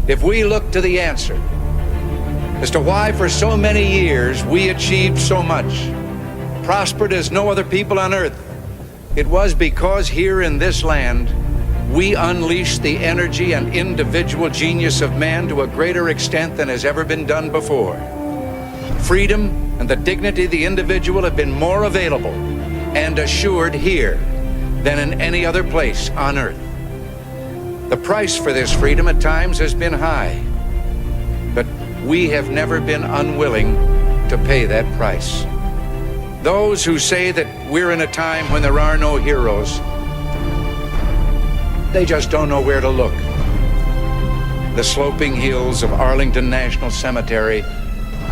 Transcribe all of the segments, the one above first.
if we look to the answer as to why for so many years we achieved so much, prospered as no other people on earth, it was because here in this land, we unleashed the energy and individual genius of man to a greater extent than has ever been done before. Freedom and the dignity of the individual have been more available and assured here than in any other place on earth. The price for this freedom at times has been high, but we have never been unwilling to pay that price. Those who say that we're in a time when there are no heroes, they just don't know where to look. The sloping hills of Arlington National Cemetery,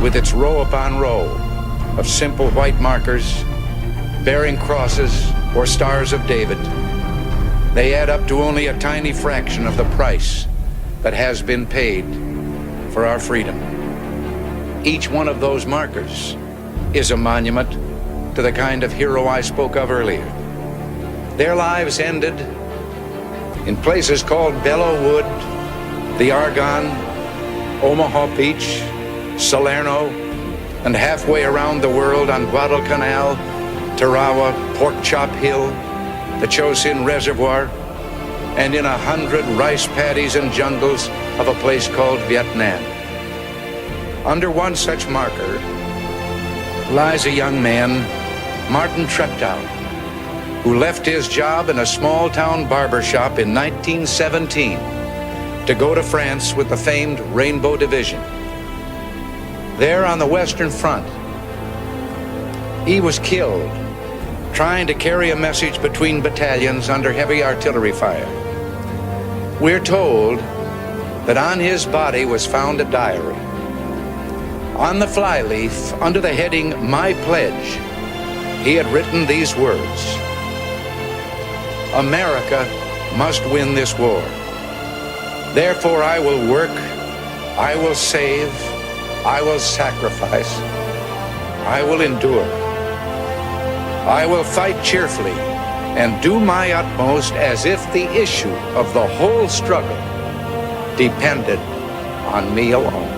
with its row upon row of simple white markers bearing crosses or stars of David, they add up to only a tiny fraction of the price that has been paid for our freedom. Each one of those markers is a monument to the kind of hero I spoke of earlier. Their lives ended in places called Belleau Wood, the Argonne, Omaha Beach, Salerno, and halfway around the world on Guadalcanal, Tarawa, Pork Chop Hill, the Chosin Reservoir, and in 100 rice paddies and jungles of a place called Vietnam. Under one such marker lies a young man, Martin Treptow, who left his job in a small-town barber shop in 1917 to go to France with the famed Rainbow Division. There on the Western Front, he was killed trying to carry a message between battalions under heavy artillery fire. We're told that on his body was found a diary. On the flyleaf, under the heading, "My Pledge," he had written these words: "America must win this war. Therefore I will work, I will save, I will sacrifice, I will endure. I will fight cheerfully and do my utmost as if the issue of the whole struggle depended on me alone."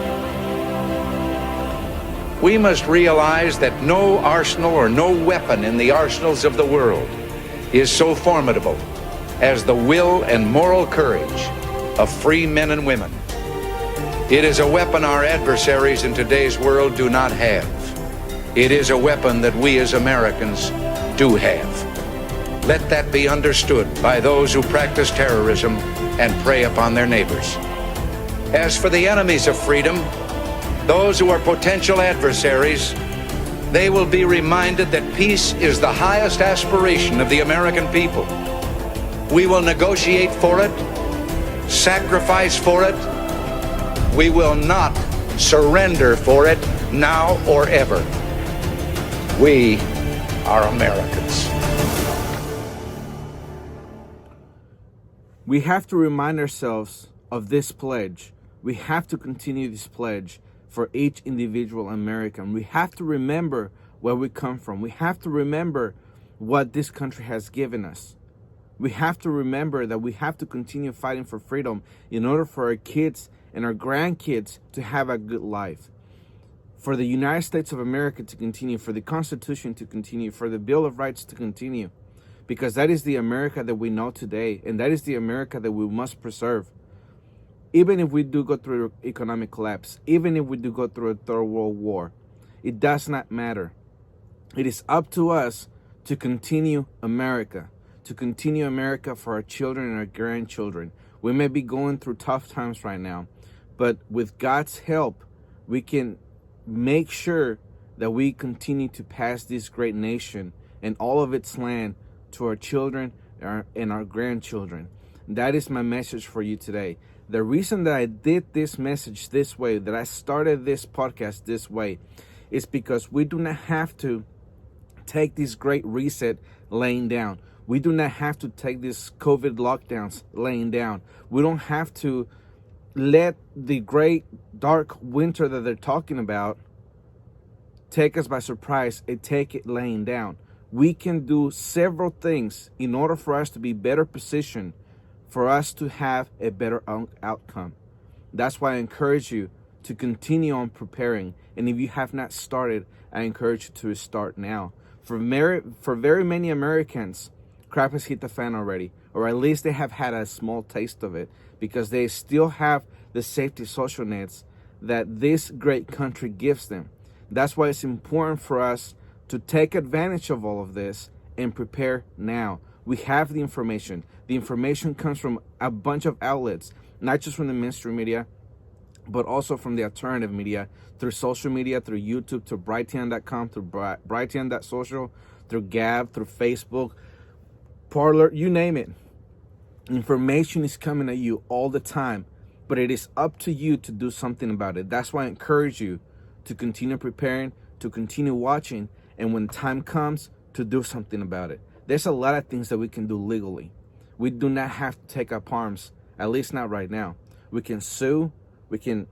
We must realize that no arsenal or no weapon in the arsenals of the world is so formidable as the will and moral courage of free men and women. It is a weapon our adversaries in today's world do not have. It is a weapon that we as Americans do have. Let that be understood by those who practice terrorism and prey upon their neighbors. As for the enemies of freedom, those who are potential adversaries, they will be reminded that peace is the highest aspiration of the American people. We will negotiate for it, sacrifice for it. We will not surrender for it now or ever. We are Americans. We have to remind ourselves of this pledge. We have to continue this pledge for each individual American. We have to remember where we come from. We have to remember what this country has given us. We have to remember that we have to continue fighting for freedom in order for our kids and our grandkids to have a good life. For the United States of America to continue, for the Constitution to continue, for the Bill of Rights to continue. Because that is the America that we know today, and that is the America that we must preserve. Even if we do go through economic collapse, even if we do go through a third world war, it does not matter. It is up to us to continue America for our children and our grandchildren. We may be going through tough times right now, but with God's help, we can make sure that we continue to pass this great nation and all of its land to our children and our grandchildren. That is my message for you today. The reason that I did this message this way, that I started this podcast this way, is because we do not have to take this great reset laying down. We do not have to take these COVID lockdowns laying down. We don't have to let the great dark winter that they're talking about take us by surprise and take it laying down. We can do several things in order for us to be better positioned, for us to have a better outcome. That's why I encourage you to continue on preparing. And if you have not started, I encourage you to start now. For very many Americans, crap has hit the fan already, or at least they have had a small taste of it, because they still have the safety social nets that this great country gives them. That's why it's important for us to take advantage of all of this and prepare now. We have the information. The information comes from a bunch of outlets, not just from the mainstream media, but also from the alternative media, through social media, through YouTube, through Brighteon.com, through Brighteon.social, through Gab, through Facebook, Parler, you name it. Information is coming at you all the time, but it is up to you to do something about it. That's why I encourage you to continue preparing, to continue watching, and when time comes, to do something about it. There's a lot of things that we can do legally. We do not have to take up arms, at least not right now. We can sue, we can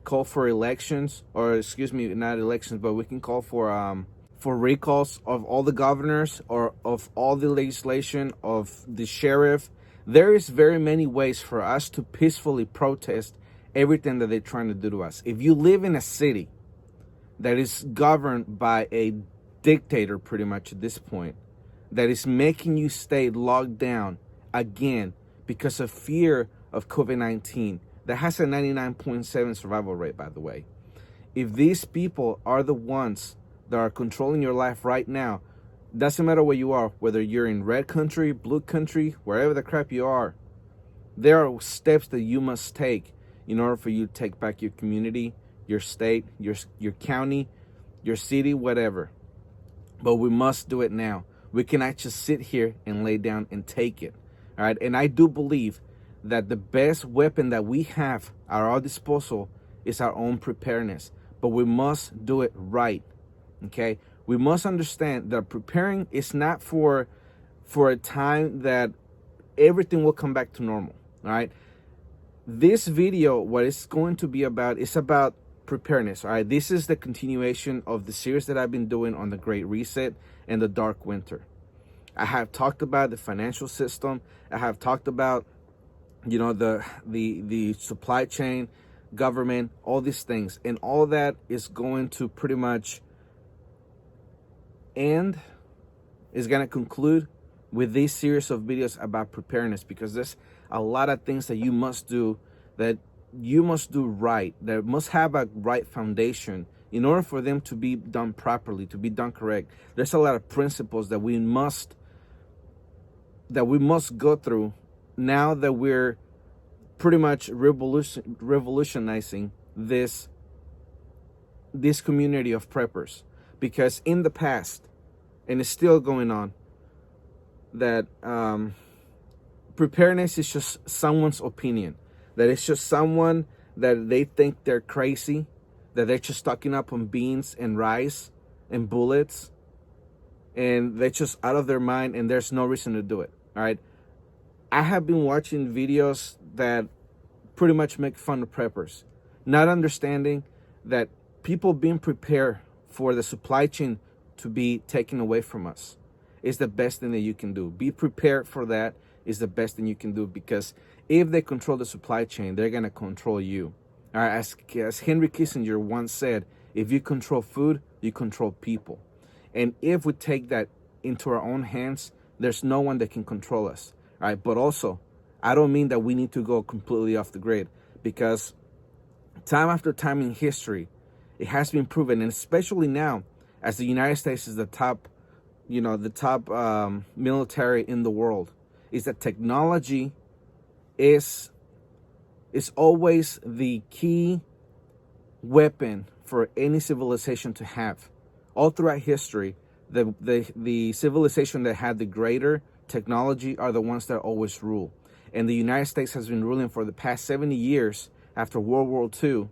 call for elections, or excuse me, not elections, but we can call for recalls of all the governors, or of all the legislation, of the sheriff. There is very many ways for us to peacefully protest everything that they're trying to do to us. If you live in a city that is governed by a dictator, pretty much at this point, that is making you stay locked down again because of fear of COVID-19, that has a 99.7 survival rate, by the way. If these people are the ones that are controlling your life right now, doesn't matter where you are, whether you're in red country, blue country, wherever the crap you are, there are steps that you must take in order for you to take back your community, your state, your county, your city, whatever. But we must do it now. We cannot just sit here and lay down and take it. All right. And I do believe that the best weapon that we have at our disposal is our own preparedness. But we must do it right. Okay. We must understand that preparing is not for a time that everything will come back to normal. All right. This video, what it's going to be about, is about preparedness. All right. This is the continuation of the series that I've been doing on the Great Reset and the Dark Winter. I have talked about the financial system. I have talked about, you know, the supply chain, government, all these things, and all that is going to pretty much end, is going to conclude with this series of videos about preparedness, because there's a lot of things that you must do, that you must do right, that must have a right foundation in order for them to be done properly, to be done correct. There's a lot of principles that we must go through now that we're pretty much revolutionizing this community of preppers. Because in the past, and it's still going on, that preparedness is just someone's opinion, that it's just someone that they think they're crazy, that they're just stocking up on beans and rice and bullets, and they're just out of their mind, and there's no reason to do it. All right. I have been watching videos that pretty much make fun of preppers, not understanding that people being prepared for the supply chain to be taken away from us is the best thing that you can do. Be prepared for that is the best thing you can do, because if they control the supply chain, they're going to control you. All right, as Henry Kissinger once said, if you control food, you control people. And if we take that into our own hands, there's no one that can control us. All right, but also, I don't mean that we need to go completely off the grid, because time after time in history, it has been proven, and especially now, as the United States is the top military in the world, is that technology is always the key weapon for any civilization to have. All throughout history, the civilization that had the greater technology are the ones that always rule. And the United States has been ruling for the past 70 years after World War II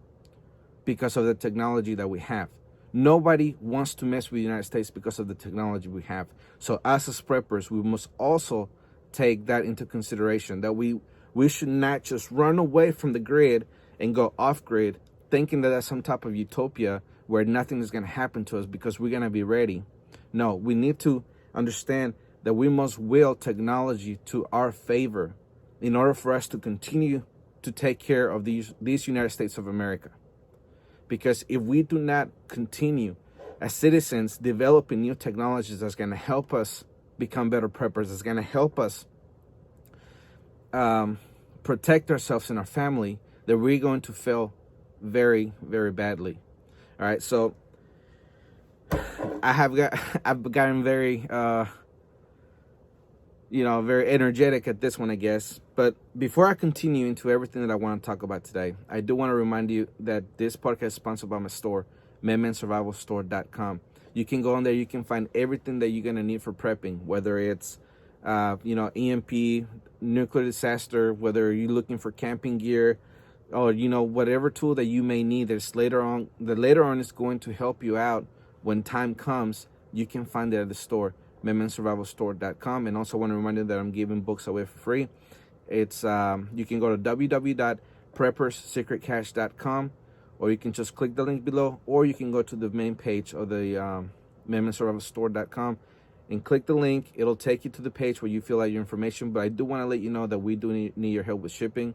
because of the technology that we have. Nobody wants to mess with the United States because of the technology we have. So us as preppers, we must also take that into consideration, that we should not just run away from the grid and go off grid thinking that that's some type of utopia where nothing is going to happen to us because we're going to be ready. No, we need to understand that we must will technology to our favor in order for us to continue to take care of these United States of America. Because if we do not continue as citizens developing new technologies that's going to help us become better preppers, that's going to help us protect ourselves and our family, that we're going to fail very, very badly. All right, so I've gotten very very energetic at this one, I guess. But before I continue into everything that I want to talk about today, I do want to remind you that this podcast is sponsored by my store, MedmanSurvivalStore.com. You can go on there, you can find everything that you're going to need for prepping, whether it's EMP, nuclear disaster, whether you're looking for camping gear, or whatever tool that you may need that later on is going to help you out when time comes. You can find it at the store, MedmanSurvivalStore.com. And also want to remind you that I'm giving books away for free. It's you can go to www.PreppersSecretCache.com, or you can just click the link below, or you can go to the main page of the MedmanSurvivalStore.com and click the link. It'll take you to the page where you fill out your information. But I do want to let you know that we do need your help with shipping.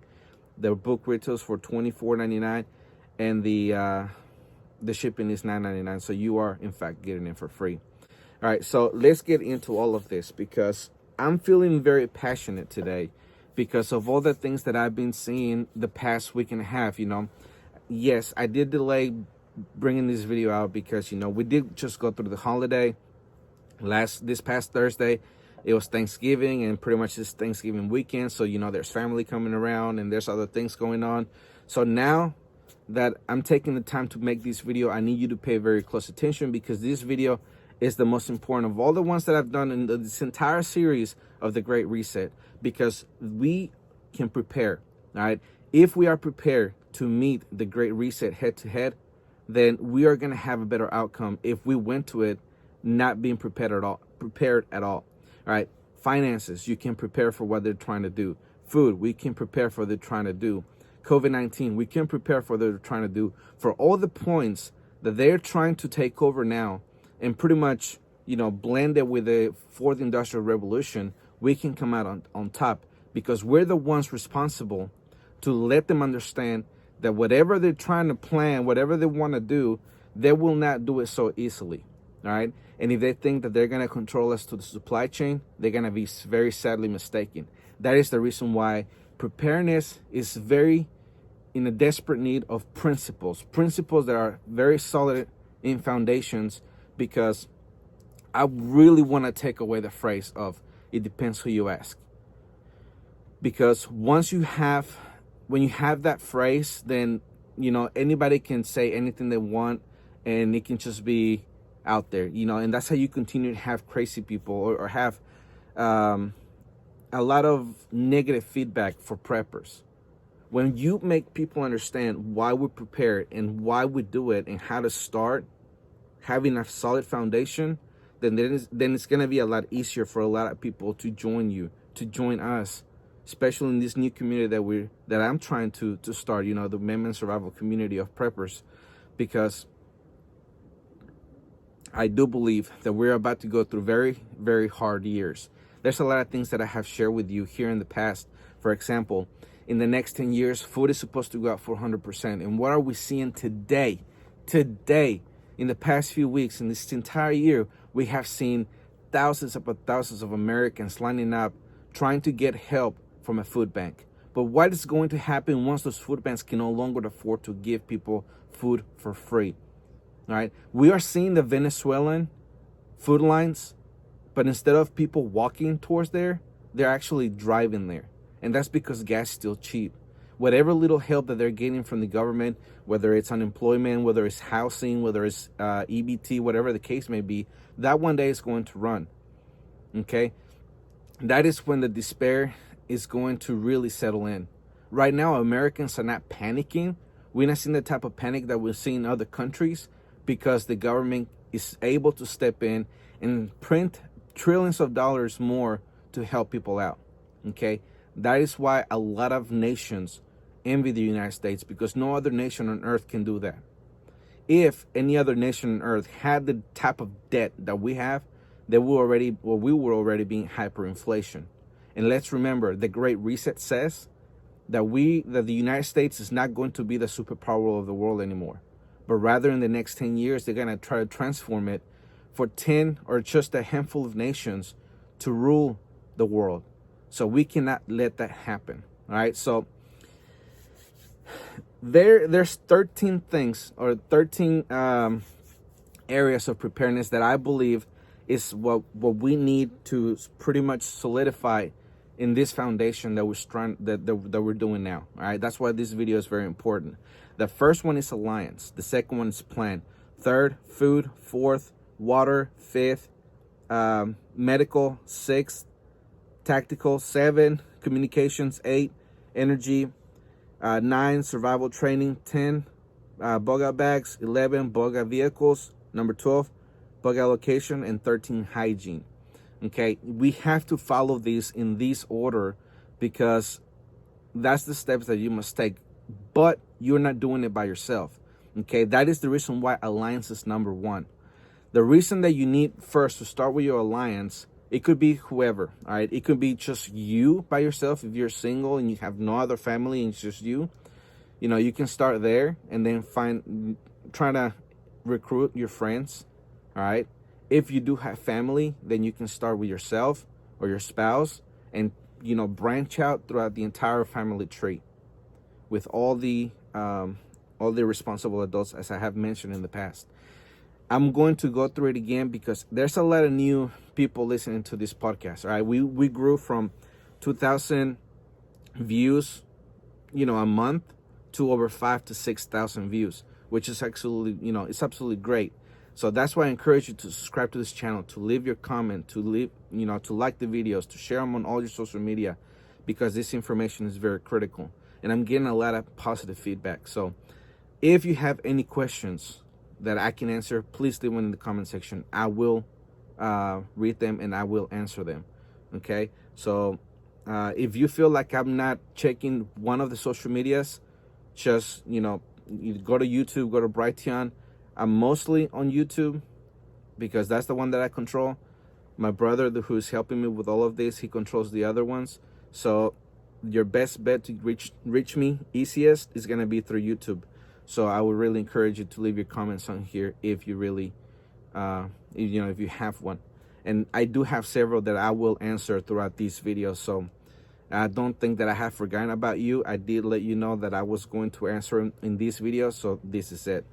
The book retails for $24.99, and the shipping is $9.99. So you are in fact getting it for free. All right, so let's get into all of this, because I'm feeling very passionate today because of all the things that I've been seeing the past week and a half. Yes, I did delay bringing this video out because we did just go through the holiday this past Thursday. It was Thanksgiving, and pretty much this Thanksgiving weekend, so there's family coming around and there's other things going on. So now that I'm taking the time to make this video, I need you to pay very close attention, because this video is the most important of all the ones that I've done in this entire series of The Great Reset, because we can prepare. All right, if we are prepared to meet the Great Reset head to head, then we are going to have a better outcome if we went to it not being prepared at all. All right, finances, you can prepare for what they're trying to do. Food, we can prepare for what they're trying to do. COVID-19, we can prepare for what they're trying to do. For all the points that they're trying to take over now and pretty much, blend it with the fourth industrial revolution, we can come out on top, because we're the ones responsible to let them understand that whatever they're trying to plan, whatever they want to do, they will not do it so easily. All right. And if they think that they're going to control us to the supply chain, they're going to be very sadly mistaken. That is the reason why preparedness is very in a desperate need of principles that are very solid in foundations, because I really want to take away the phrase of "it depends who you ask." Because when you have that phrase, then anybody can say anything they want, and it can just be out there, and that's how you continue to have crazy people or have a lot of negative feedback for preppers. When you make people understand why we prepare and why we do it and how to start having a solid foundation, then it's going to be a lot easier for a lot of people to join you, to join us, especially in this new community that I'm trying to start, the Medman Survival community of preppers, because I do believe that we're about to go through very, very hard years. There's a lot of things that I have shared with you here in the past. For example, in the next 10 years, food is supposed to go up 400%. And what are we seeing today? Today, in the past few weeks, in this entire year, we have seen thousands of Americans lining up trying to get help from a food bank. But what is going to happen once those food banks can no longer afford to give people food for free? All right, we are seeing the Venezuelan food lines, but instead of people walking towards there, they're actually driving there. And that's because gas is still cheap. Whatever little help that they're getting from the government, whether it's unemployment, whether it's housing, whether it's EBT, whatever the case may be, that one day is going to run. Okay? That is when the despair is going to really settle in. Right now, Americans are not panicking. We're not seeing the type of panic that we're seeing in other countries, because the government is able to step in and print trillions of dollars more to help people out. Okay? That is why a lot of nations envy the United States, because no other nation on earth can do that. If any other nation on earth had the type of debt that we have, we were already being hyperinflation. And let's remember, the Great Reset says that the United States is not going to be the superpower of the world anymore, but rather in the next 10 years, they're going to try to transform it for 10 or just a handful of nations to rule the world. So we cannot let that happen. All right. So there's 13 things, or 13 areas of preparedness that I believe is what we need to pretty much solidify in this foundation that we're doing now. All right, that's why this video is very important. The first one is alliance. The second one is plan. Third, food. Fourth, water. Fifth, medical. Sixth, tactical. 7, communications. 8, energy. 9, survival training. 10, bug out bags. 11, bug out vehicles. Number 12, bug allocation. And 13, hygiene. Okay, we have to follow these in this order because that's the steps that you must take, but you're not doing it by yourself. Okay, that is the reason why alliance is number one. The reason that you need first to start with your alliance, it could be whoever. All right, it could be just you by yourself. If you're single and you have no other family and it's just you, you can start there and then try to recruit your friends. All right. If you do have family, then you can start with yourself or your spouse and, branch out throughout the entire family tree with all the responsible adults, as I have mentioned in the past. I'm going to go through it again because there's a lot of new people listening to this podcast. All right. We grew from 2,000 views, a month to over 5,000 to 6,000 views, which is absolutely, it's absolutely great. So that's why I encourage you to subscribe to this channel, to leave your comment, to like the videos, to share them on all your social media, because this information is very critical. And I'm getting a lot of positive feedback. So if you have any questions that I can answer, please leave them in the comment section. I will read them and I will answer them. Okay. So if you feel like I'm not checking one of the social medias, just, you go to YouTube, go to Brighteon. I'm mostly on YouTube because that's the one that I control. My brother, who's helping me with all of this, he controls the other ones. So your best bet to reach me easiest is going to be through YouTube. So I would really encourage you to leave your comments on here if you really, if you have one. And I do have several that I will answer throughout these videos. So I don't think that I have forgotten about you. I did let you know that I was going to answer in these videos. So this is it.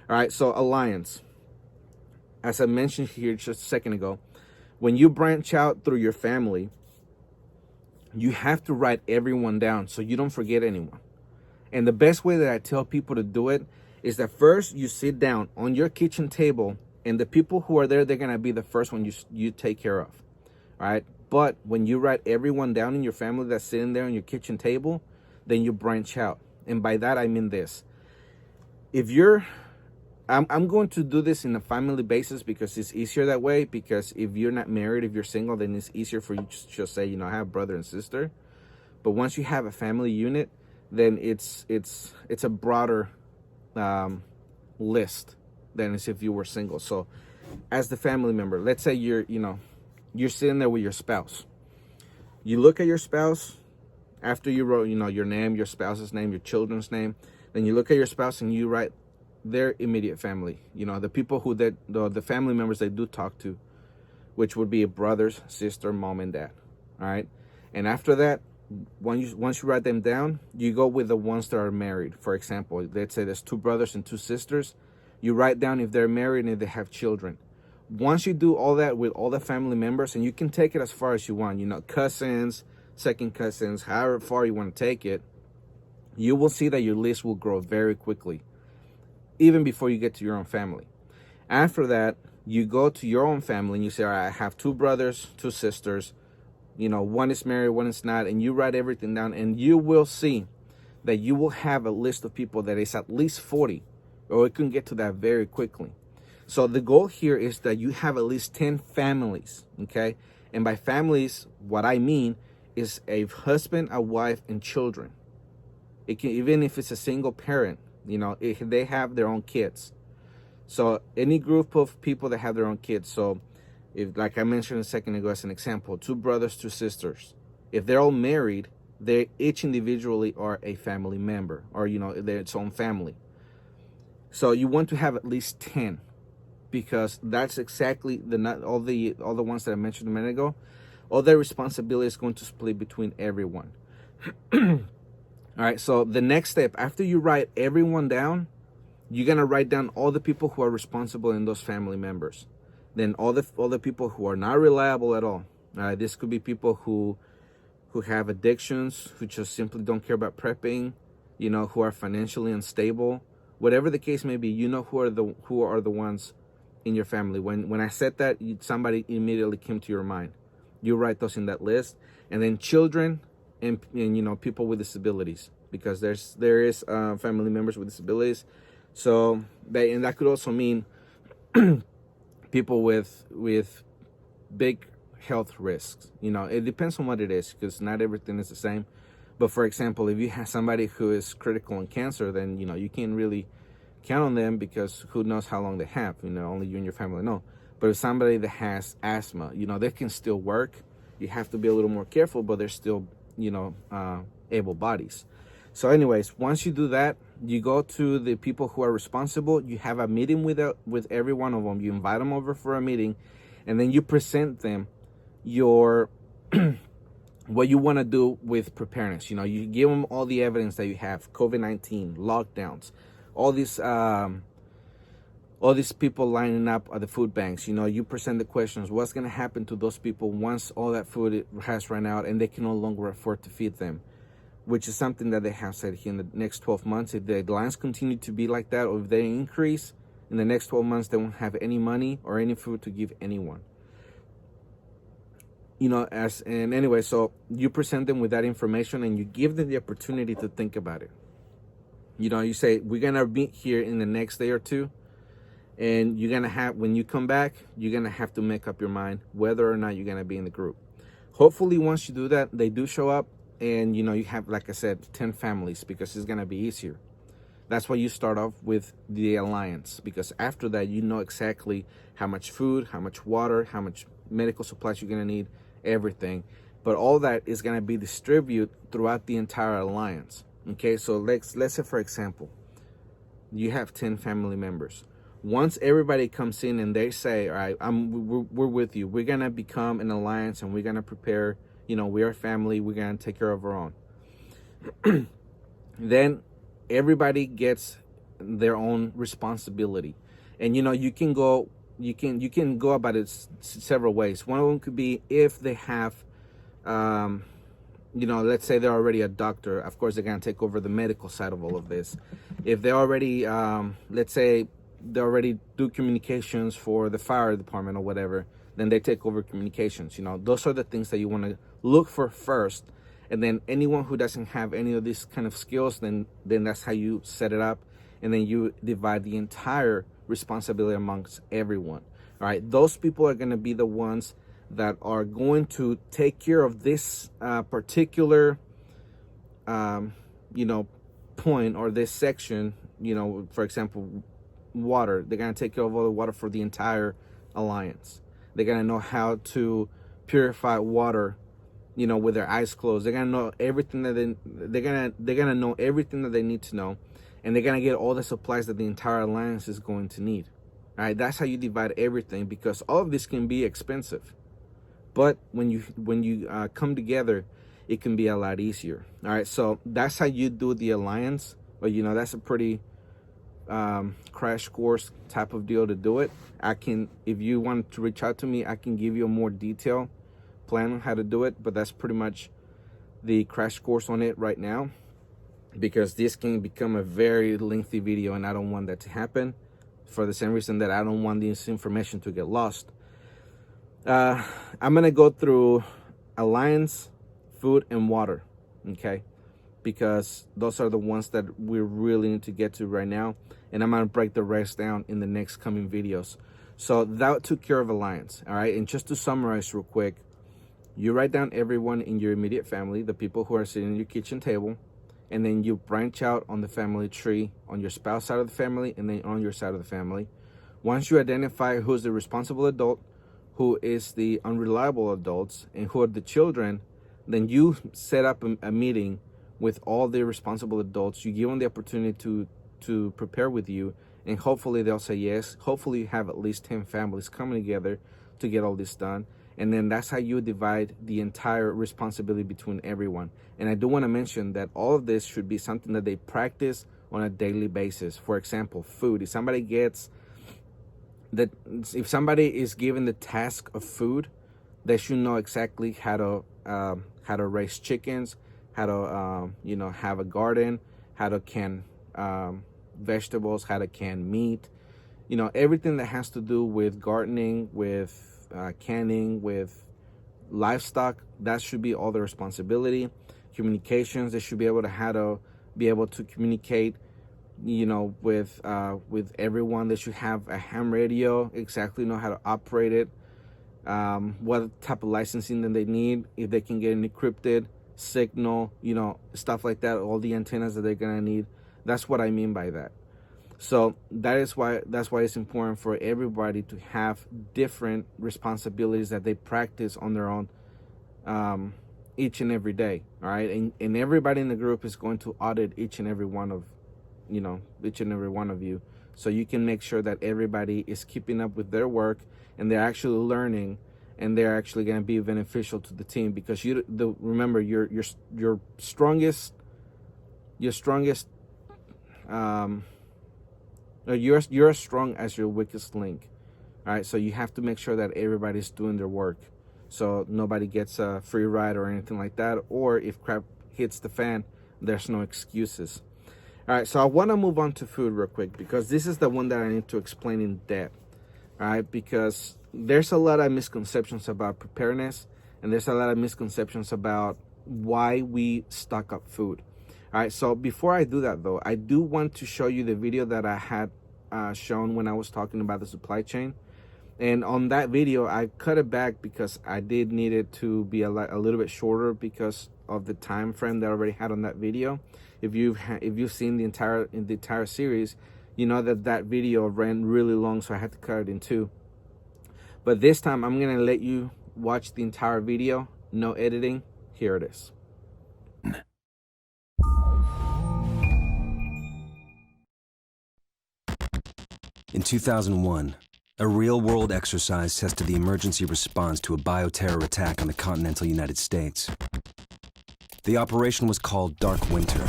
All right, so alliance. As I mentioned here just a second ago, when you branch out through your family, you have to write everyone down so you don't forget anyone. And the best way that I tell people to do it is that first you sit down on your kitchen table, and the people who are there, they're going to be the first one you take care of. All right, but when you write everyone down in your family that's sitting there on your kitchen table, then you branch out. And by that, I mean this. I'm going to do this in a family basis because it's easier that way. Because if you're not married, if you're single, then it's easier for you to just say, I have brother and sister. But once you have a family unit, then it's a broader list than as if you were single. So as the family member, let's say you're sitting there with your spouse. You look at your spouse after you wrote, your name, your spouse's name, your children's name. Then you look at your spouse and you write their immediate family, the people who the family members they do talk to, which would be brothers, sister, mom, and dad. All right. And after that, once you write them down, you go with the ones that are married. For example, let's say there's 2 brothers and 2 sisters. You write down if they're married and if they have children. Once you do all that with all the family members, and you can take it as far as you want, cousins, second cousins, however far you want to take it, you will see that your list will grow very quickly, even before you get to your own family. After that, you go to your own family and you say, all right, I have 2 brothers, 2 sisters, one is married, one is not, and you write everything down, and you will see that you will have a list of people that is at least 40, or it can get to that very quickly. So the goal here is that you have at least 10 families, okay? And by families, what I mean is a husband, a wife, and children. It can, even if it's a single parent, if they have their own kids. So any group of people that have their own kids. So if, like I mentioned a second ago as an example, 2 brothers, 2 sisters, if they're all married, they each individually are a family member, or they're its own family. So you want to have at least 10, because that's exactly all the ones that I mentioned a minute ago. All their responsibility is going to split between everyone. All right, so the next step, after you write everyone down, you're gonna write down all the people who are responsible in those family members. Then all the people who are not reliable at all. All right, this could be people who have addictions, who just simply don't care about prepping, who are financially unstable. Whatever the case may be, who are the ones in your family. When I said that, somebody immediately came to your mind. You write those in that list, and then children and people with disabilities, because there is family members with disabilities. So that could also mean people with big health risks. It depends on what it is, because not everything is the same. But for example, if you have somebody who is critical in cancer, then you can't really count on them, because who knows how long they have. Only you and your family know. But if somebody that has asthma, they can still work. You have to be a little more careful, but they're still able bodies. So anyways, once you do that, you go to the people who are responsible. You have a meeting with every one of them. You invite them over for a meeting, and then you present them your what you want to do with preparedness. You give them all the evidence that you have: COVID-19, lockdowns, all these people lining up at the food banks. You present the questions: what's going to happen to those people once all that food has run out and they can no longer afford to feed them? Which is something that they have said here in the next 12 months. If the lines continue to be like that, or if they increase in the next 12 months, they won't have any money or any food to give anyone. Anyway, so you present them with that information, and you give them the opportunity to think about it. You say, we're gonna meet here in the next day or two, and you're gonna have, when you come back, you're gonna have to make up your mind whether or not you're gonna be in the group. Hopefully, once you do that, they do show up, and you have, like I said, 10 families, because it's gonna be easier. That's why you start off with the alliance, because after that, exactly how much food, how much water, how much medical supplies you're gonna need, everything. But all that is gonna be distributed throughout the entire alliance. Okay, so let's say, for example, you have 10 family members. Once everybody comes in and they say, all right, we're with you, we're gonna become an alliance, and we're gonna prepare, we are family, we're gonna take care of our own. Then everybody gets their own responsibility. And you can go about it several ways. One of them could be, if they have let's say they're already a doctor, of course they're going to take over the medical side of all of this. If they already let's say they already do communications for the fire department or whatever, then they take over communications. Those are the things that you want to look for first. And then anyone who doesn't have any of these kind of skills, then that's how you set it up. And then you divide the entire responsibility amongst everyone. All right, those people are going to be the ones that are going to take care of this particular point, or this section. For example, water. They're going to take care of all the water for the entire alliance. They're going to know how to purify water, with their eyes closed. They're going to know everything that they're going to know everything that they need to know, and they're going to get all the supplies that the entire alliance is going to need. All right, that's how you divide everything, because all of this can be expensive. But when you come together, it can be a lot easier. All right, so that's how you do the alliance. But that's a pretty crash course type of deal to do it. If you want to reach out to me, I can give you a more detailed plan on how to do it. But that's pretty much the crash course on it right now, because this can become a very lengthy video, and I don't want that to happen, for the same reason that I don't want this information to get lost. I'm gonna go through alliance, food, and water, okay? Because those are the ones that we really need to get to right now, and I'm gonna break the rest down in the next coming videos. So that took care of alliance, all right? And just to summarize real quick, you write down everyone in your immediate family, the people who are sitting at your kitchen table, and then you branch out on the family tree on your spouse side of the family, and then on your side of the family. Once you identify who's the responsible adult, who is the unreliable adults, and who are the children, then you set up a meeting with all the responsible adults. You give them the opportunity to prepare with you, and hopefully they'll say yes. Hopefully you have at least 10 families coming together to get all this done. And then that's how you divide the entire responsibility between everyone. And I do want to mention that all of this should be something that they practice on a daily basis. For example, food. If somebody is given the task of food, they should know exactly how to raise chickens, how to have a garden, how to can vegetables, how to can meat, everything that has to do with gardening, with canning, with livestock. That should be all the responsibility. Communications, they should be able to communicate with everyone. They should have a ham radio, exactly know how to operate it, what type of licensing that they need, if they can get an encrypted signal, stuff like that, all the antennas that they're gonna need. That's what I mean by that. So that's why it's important for everybody to have different responsibilities that they practice on their own each and every day. All right, and everybody in the group is going to audit each and every one of you, so you can make sure that everybody is keeping up with their work and they're actually learning, and they're actually going to be beneficial to the team, because remember you're strongest you're as strong as your weakest link. All right, so you have to make sure that everybody's doing their work, so nobody gets a free ride or anything like that, or if crap hits the fan, there's no excuses. All right, so I want to move on to food real quick, because this is the one that I need to explain in depth. All right, because there's a lot of misconceptions about preparedness, and there's a lot of misconceptions about why we stock up food. All right, so before I do that though, I do want to show you the video that I had shown when I was talking about the supply chain. And on that video, I cut it back because I did need it to be a little bit shorter because of the time frame that I already had on that video. If you've seen the entire series, you know that video ran really long, so I had to cut it in two. But this time, I'm gonna let you watch the entire video, no editing. Here it is. In 2001, a real-world exercise tested the emergency response to a bioterror attack on the continental United States. The operation was called Dark Winter.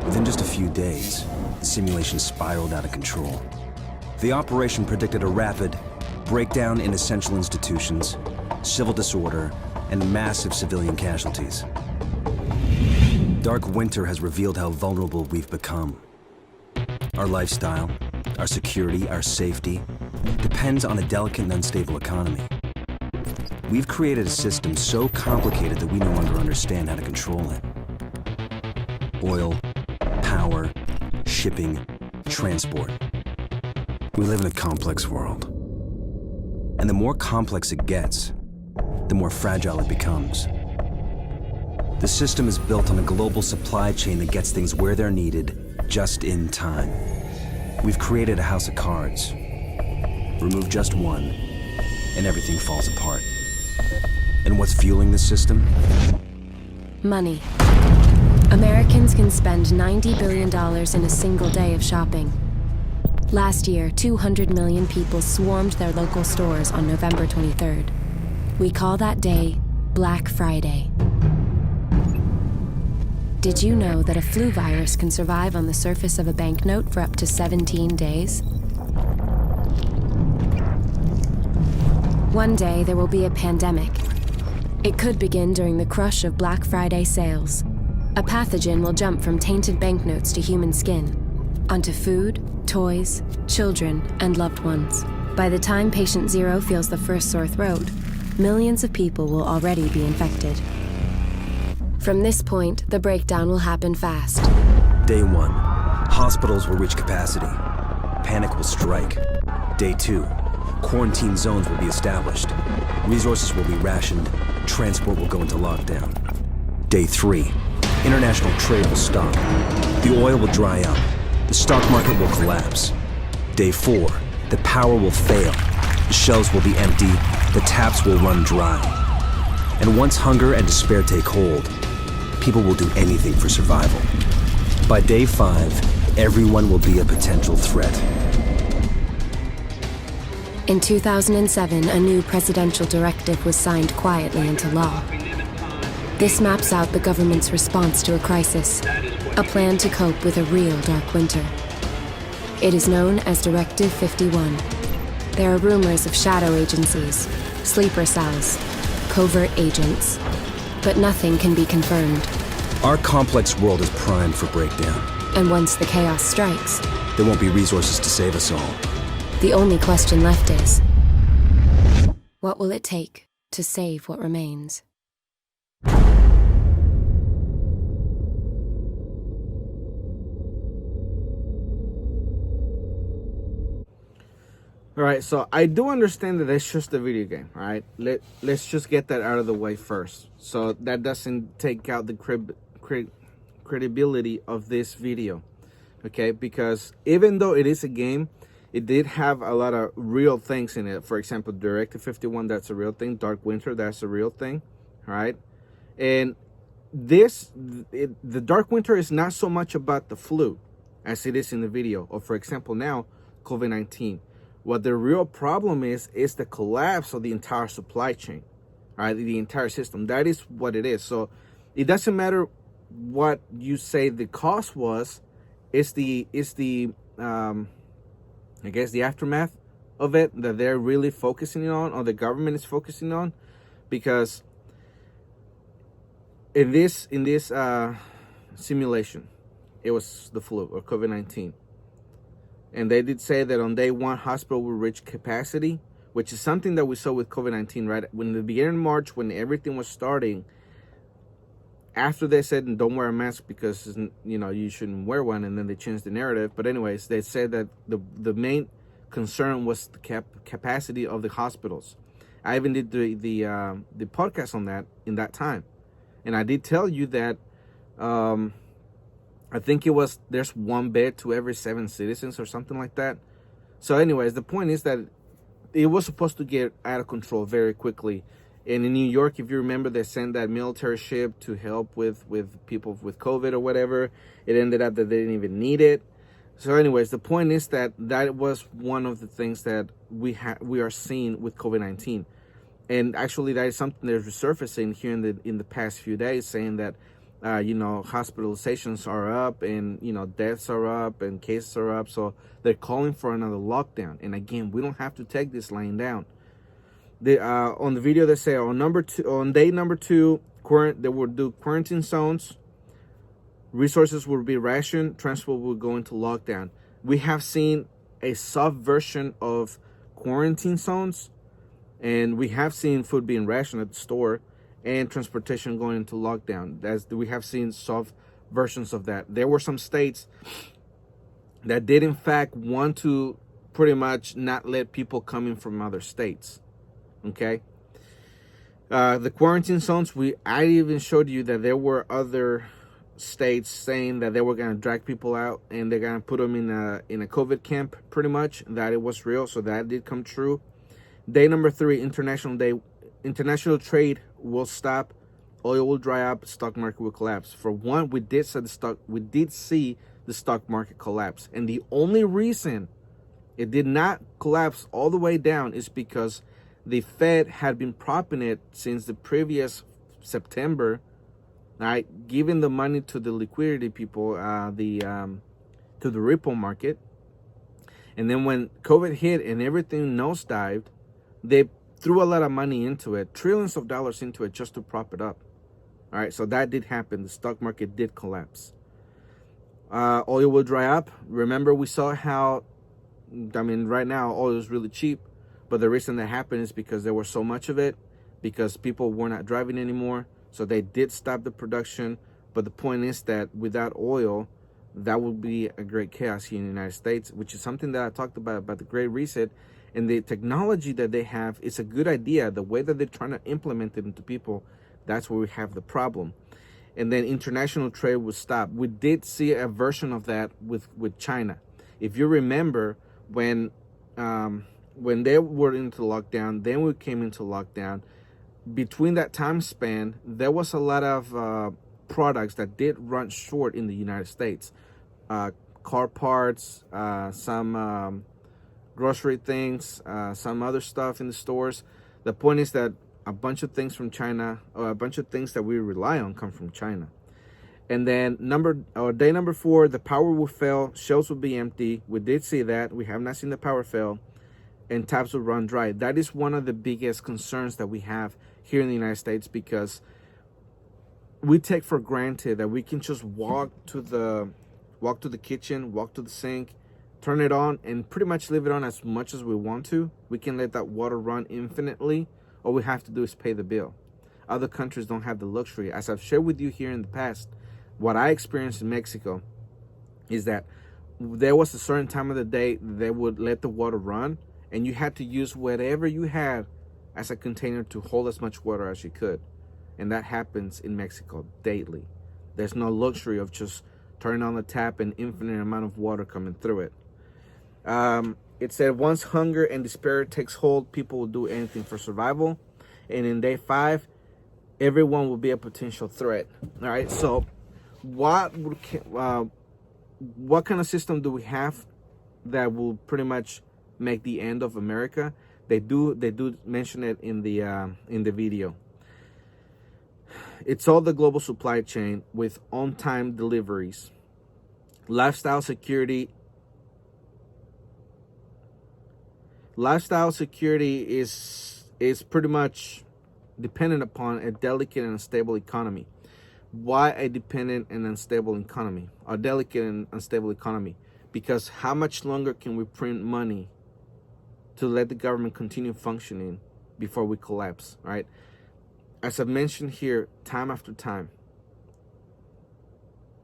Within just a few days, the simulation spiraled out of control. The operation predicted a rapid breakdown in essential institutions, civil disorder, and massive civilian casualties. Dark Winter has revealed how vulnerable we've become. Our lifestyle, our security, our safety depends on a delicate and unstable economy. We've created a system so complicated that we no longer understand how to control it. Oil, power, shipping, transport. We live in a complex world. And the more complex it gets, the more fragile it becomes. The system is built on a global supply chain that gets things where they're needed, just in time. We've created a house of cards. Remove just one, and everything falls apart. And what's fueling this system? Money. Americans can spend $90 billion in a single day of shopping. Last year, 200 million people swarmed their local stores on November 23rd. We call that day Black Friday. Did you know that a flu virus can survive on the surface of a banknote for up to 17 days? One day there will be a pandemic. It could begin during the crush of Black Friday sales. A pathogen will jump from tainted banknotes to human skin, onto food, toys, children, and loved ones. By the time patient zero feels the first sore throat, millions of people will already be infected. From this point, the breakdown will happen fast. Day 1, hospitals will reach capacity. Panic will strike. Day 2, quarantine zones will be established. Resources will be rationed. Transport will go into lockdown. Day 3, international trade will stop. The oil will dry up. The stock market will collapse. Day 4, the power will fail. The shelves will be empty. The taps will run dry. And once hunger and despair take hold, people will do anything for survival. By day 5, everyone will be a potential threat. In 2007, a new presidential directive was signed quietly into law. This maps out the government's response to a crisis, a plan to cope with a real dark winter. It is known as Directive 51. There are rumors of shadow agencies, sleeper cells, covert agents, but nothing can be confirmed. Our complex world is primed for breakdown. And once the chaos strikes, There won't be resources to save us all. the only question left is, what will it take to save what remains? All right, so I do understand that it's just a video game. All right, let's just get that out of the way first, so that doesn't take out the credibility of this video. Okay, because even though it is a game, it did have a lot of real things in it. For example, Directive 51, that's a real thing. Dark Winter, that's a real thing. All right, and the Dark Winter is not so much about the flu as it is in the video, or for example now COVID-19. What the real problem is the collapse of the entire supply chain, right? The entire system. That is what it is. So it doesn't matter what you say the cost was. It's the I guess the aftermath of it that they're really focusing on, or the government is focusing on, because in this simulation, it was the flu or COVID-19. And they did say that on day 1, hospital will reach capacity, which is something that we saw with COVID-19, right? When the beginning of March, when everything was starting, after they said, don't wear a mask because, you shouldn't wear one, and then they changed the narrative. But anyways, they said that the main concern was the capacity of the hospitals. I even did the podcast on that in that time. And I did tell you that I think there's 1 bed to every 7 citizens or something like that. So anyways, the point is that it was supposed to get out of control very quickly. And in New York, if you remember, they sent that military ship to help with people with COVID or whatever. It ended up that they didn't even need it. So anyways, the point is that was one of the things that we are seeing with COVID-19. And actually, that is something that's resurfacing here in the past few days, saying that hospitalizations are up, and deaths are up, and cases are up. So they're calling for another lockdown. And again, we don't have to take this lying down. On the video, they say on day number 2, they will do quarantine zones. Resources will be rationed. Transport will go into lockdown. We have seen a soft version of quarantine zones, and we have seen food being rationed at the store, and transportation going into lockdown. We have seen soft versions of that. There were some states that did in fact want to pretty much not let people come in from other states. Okay. The quarantine zones, I even showed you that there were other states saying that they were going to drag people out and they're going to put them in a COVID camp, pretty much, that it was real. So that did come true. Day number 3, international trade will stop, oil will dry up, stock market will collapse. For one, we did see the stock market collapse, and the only reason it did not collapse all the way down is because the Fed had been propping it since the previous September, right? Giving the money to the liquidity people, to the repo market. And then when COVID hit and everything nosedived, they threw a lot of money into it, trillions of dollars into it, just to prop it up. All right, so that did happen. The stock market did collapse. Oil will dry up. Remember, we saw how, right now oil is really cheap. But the reason that happened is because there was so much of it, because people were not driving anymore. So they did stop the production. But the point is that without oil, that would be a great chaos here in the United States, which is something that I talked about the Great Reset. And the technology that they have is a good idea. The way that they're trying to implement it into people, that's where we have the problem. And then international trade will stop. We did see a version of that with China. If you remember, when they were into lockdown, then we came into lockdown, between that time span, there was a lot of products that did run short in the United States. Car parts, some grocery things, some other stuff in the stores. The point is that a bunch of things from China, or a bunch of things that we rely on, come from China. And then day number 4, the power will fail, shelves will be empty. We did see that. We have not seen the power fail, and taps will run dry. That is one of the biggest concerns that we have here in the United States, because we take for granted that we can just walk to the kitchen, walk to the sink, turn it on, and pretty much leave it on as much as we want to. We can let that water run infinitely. All we have to do is pay the bill. Other countries don't have the luxury. As I've shared with you here in the past, what I experienced in Mexico is that there was a certain time of the day they would let the water run, and you had to use whatever you had as a container to hold as much water as you could. And that happens in Mexico daily. There's no luxury of just turning on the tap and infinite amount of water coming through it. It said once hunger and despair takes hold, people will do anything for survival. And in day 5, everyone will be a potential threat. All right, so what kind of system do we have that will pretty much make the end of America? They do mention it in the video. It's all the global supply chain with on-time deliveries, lifestyle security. Lifestyle security is pretty much dependent upon a delicate and unstable economy. Why a dependent and unstable economy? A delicate and unstable economy? Because how much longer can we print money to let the government continue functioning before we collapse, right? As I've mentioned here time after time,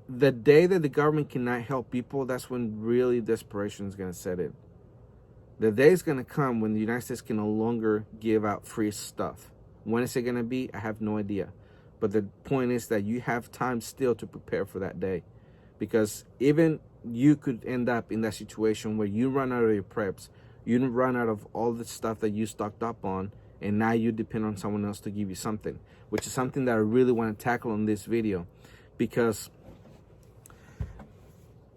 the day that the government cannot help people, that's when really desperation is going to set in. The day is going to come when the United States can no longer give out free stuff. When is it going to be? I have no idea. But the point is that you have time still to prepare for that day. Because even you could end up in that situation where you run out of your preps, you run out of all the stuff that you stocked up on, and now you depend on someone else to give you something, which is something that I really want to tackle in this video. Because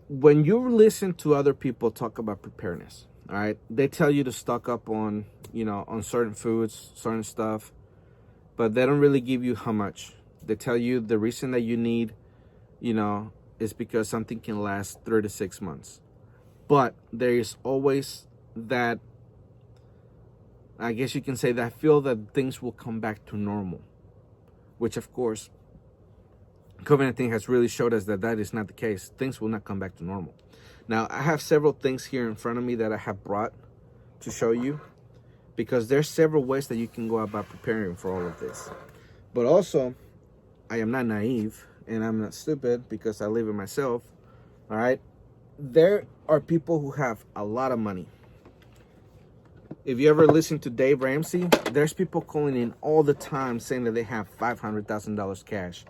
when you listen to other people talk about preparedness, all right, they tell you to stock up on, on certain foods, certain stuff, but they don't really give you how much. They tell you the reason that you need, is because something can last 3 to 6 months. But there is always that, I guess you can say, that feel that things will come back to normal, which of course, COVID-19 has really showed us that that is not the case. Things will not come back to normal. Now, I have several things here in front of me that I have brought to show you, because there's several ways that you can go about preparing for all of this. But also, I am not naive and I'm not stupid, because I live it myself. All right. There are people who have a lot of money. If you ever listen to Dave Ramsey, there's people calling in all the time saying that they have $500,000 cash,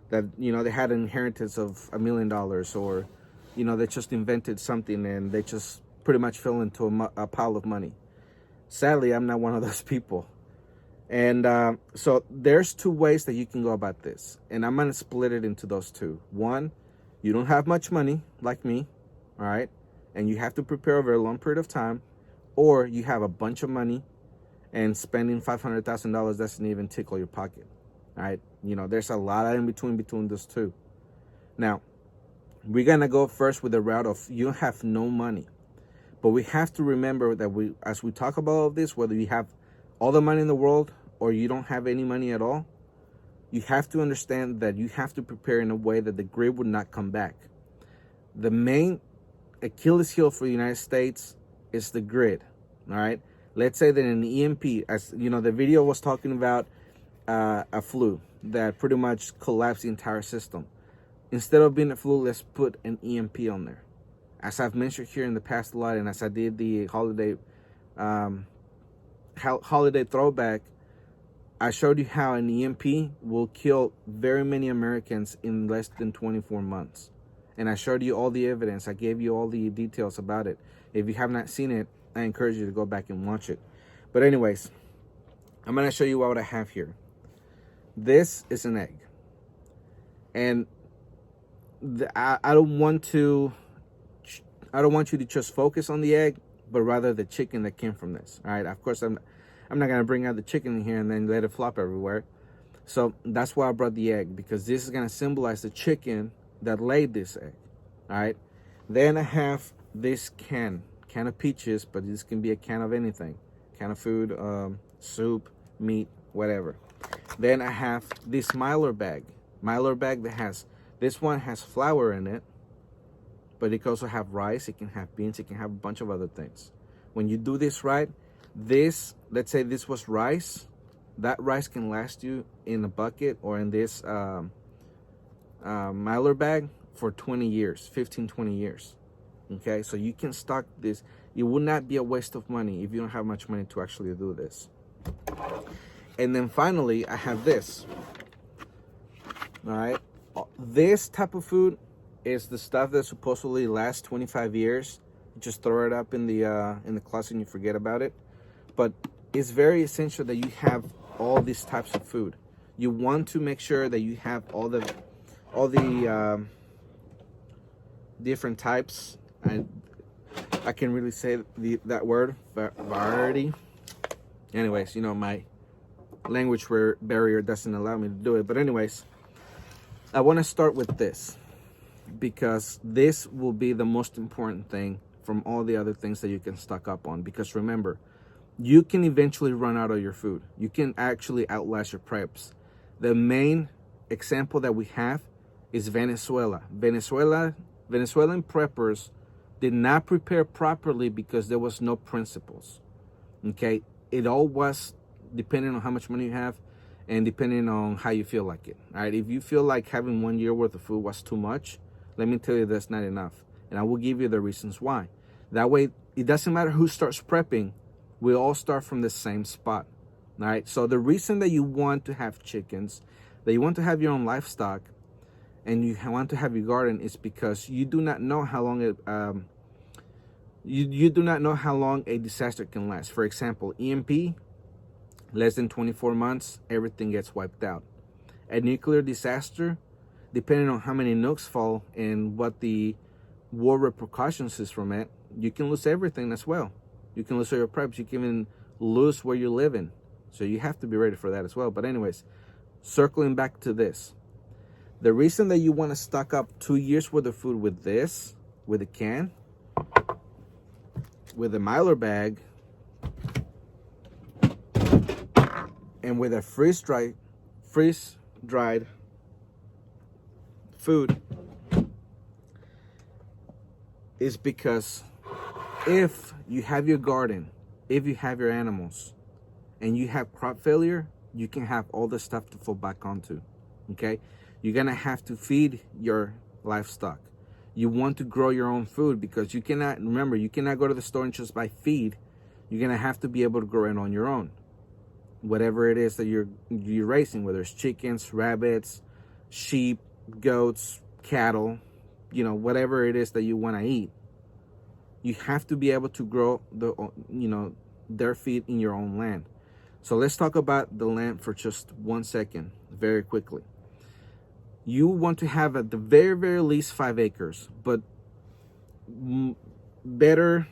that, they had an inheritance of $1 million, or, they just invented something and they just pretty much fell into a pile of money. Sadly, I'm not one of those people. And so there's 2 ways that you can go about this. And I'm going to split it into those 2. One, you don't have much money like me, all right? And you have to prepare over a long period of time. Or you have a bunch of money and spending $500,000 doesn't even tickle your pocket, all right? There's a lot of in between those 2. Now, we're going to go first with the route of you have no money. But we have to remember that as we talk about all this, whether you have all the money in the world or you don't have any money at all, you have to understand that you have to prepare in a way that the grid would not come back. The main Achilles heel for the United States is the grid, all right? Let's say that an EMP, as the video was talking about a flu that pretty much collapsed the entire system. Instead of being a flu, let's put an EMP on there. As I've mentioned here in the past a lot, and as I did the holiday throwback, I showed you how an EMP will kill very many Americans in less than 24 months. And I showed you all the evidence. I gave you all the details about it. If you have not seen it, I encourage you to go back and watch it. But anyways, I'm going to show you what I have here. This is an egg. And I don't want you to just focus on the egg, but rather the chicken that came from this. All right. Of course, I'm not gonna bring out the chicken in here and then let it flop everywhere. So that's why I brought the egg, because this is gonna symbolize the chicken that laid this egg. All right. Then I have this can of peaches, but this can be a can of anything, can of food, soup, meat, whatever. Then I have this Mylar bag that has, this one has flour in it, but it can also have rice, it can have beans, it can have a bunch of other things. When you do this right, this, let's say this was rice, that rice can last you in a bucket or in this Mylar bag for 20 years, 15, 20 years. Okay, so you can stock this. It would not be a waste of money if you don't have much money to actually do this. And then finally, I have this. All right, this type of food is the stuff that supposedly lasts 25 years. You just throw it up in the closet and you forget about it. But it's very essential that you have all these types of food. You want to make sure that you have all the different types. I can really say that word, variety. Anyways, you know, my language barrier doesn't allow me to do it. But anyways, I want to start with this, because this will be the most important thing from all the other things that you can stock up on. Because remember, you can eventually run out of your food. You can actually outlast your preps. The main example that we have is Venezuela. Venezuelan preppers did not prepare properly because there was no principles. Okay, it all was depending on how much money you have and depending on how you feel like it. All right, if you feel like having 1 year worth of food was too much, let me tell you that's not enough. And I will give you the reasons why. That way, it doesn't matter who starts prepping, we all start from the same spot. All right, so the reason that you want to have chickens, that you want to have your own livestock, and you want to have your garden is because you do not know how long you do not know how long a disaster can last. For example, EMP, less than 24 months, everything gets wiped out. A nuclear disaster, depending on how many nukes fall and what the war repercussions is from it, you can lose everything as well. You can lose all your preps. You can even lose where you're living. So you have to be ready for that as well. But anyways, circling back to this. The reason that you want to stock up 2 years worth of food with this, with a can, with a Mylar bag, and with a freeze-dried food is because if you have your garden, if you have your animals, and you have crop failure, you can have all the stuff to fall back onto, okay? You're gonna have to feed your livestock. You want to grow your own food because you cannot, remember, you cannot go to the store and just buy feed. You're gonna have to be able to grow it on your own. Whatever it is that you're raising, whether it's chickens, rabbits, sheep, goats, cattle, you know, whatever it is that you want to eat, you have to be able to grow their feed in your own land. So let's talk about the land for just 1 second, very quickly. You want to have at the very, very least 5 acres, but better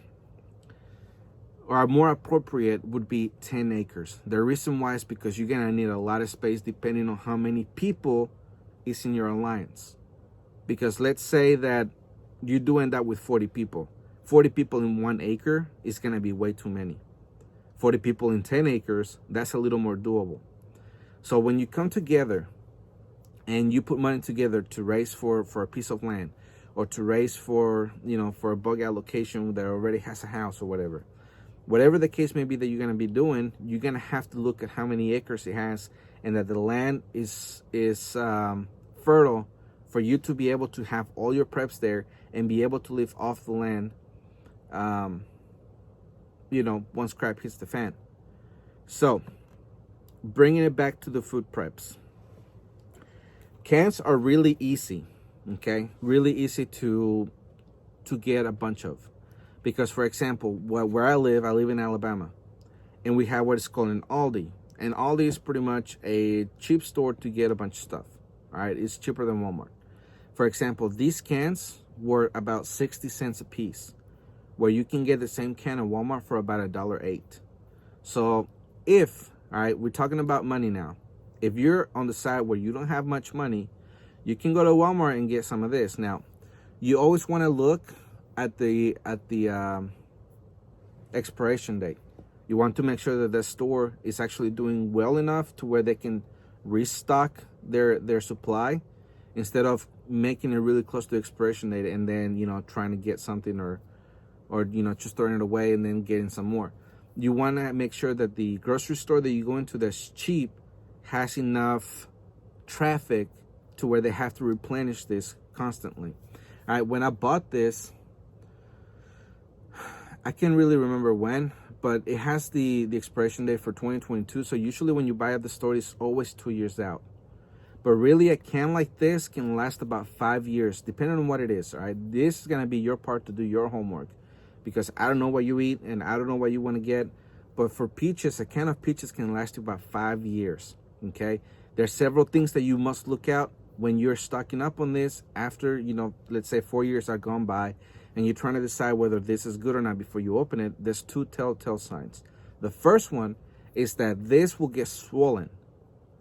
or more appropriate would be 10 acres. The reason why is because you're gonna need a lot of space depending on how many people is in your alliance. Because let's say that you do end up with 40 people. 40 people in 1 acre is gonna be way too many. 40 people in 10 acres, that's a little more doable. So when you come together and you put money together to raise for a piece of land, or to raise for a bug out location that already has a house or whatever the case may be that you're going to be doing, you're going to have to look at how many acres it has and that the land is fertile for you to be able to have all your preps there and be able to live off the land once crap hits the fan. So bringing it back to the food preps, cans are really easy, okay? Really easy to get a bunch of. Because, for example, where I live in Alabama, and we have what is called an Aldi. And Aldi is pretty much a cheap store to get a bunch of stuff. All right, it's cheaper than Walmart. For example, these cans were about 60 cents a piece, where you can get the same can at Walmart for about $1.08. So if, all right, we're talking about money now. If you're on the side where you don't have much money, you can go to Walmart and get some of this. Now, you always want to look at the expiration date. You want to make sure that the store is actually doing well enough to where they can restock their supply, instead of making it really close to expiration date and then, you know, trying to get something or you know, just throwing it away and then getting some more. You want to make sure that the grocery store that you go into that's cheap has enough traffic to where they have to replenish this constantly. All right, when I bought this, I can't really remember when, but it has the expiration date for 2022. So usually when you buy at the store, it's always 2 years out. But really, a can like this can last about 5 years, depending on what it is. All right, this is gonna be your part to do your homework, because I don't know what you eat and I don't know what you want to get. But for peaches, a can of peaches can last you about 5 years. Okay, there's several things that you must look out when you're stocking up on this after, you know, let's say 4 years are gone by and you're trying to decide whether this is good or not before you open it. There's two telltale signs. The first one is that this will get swollen.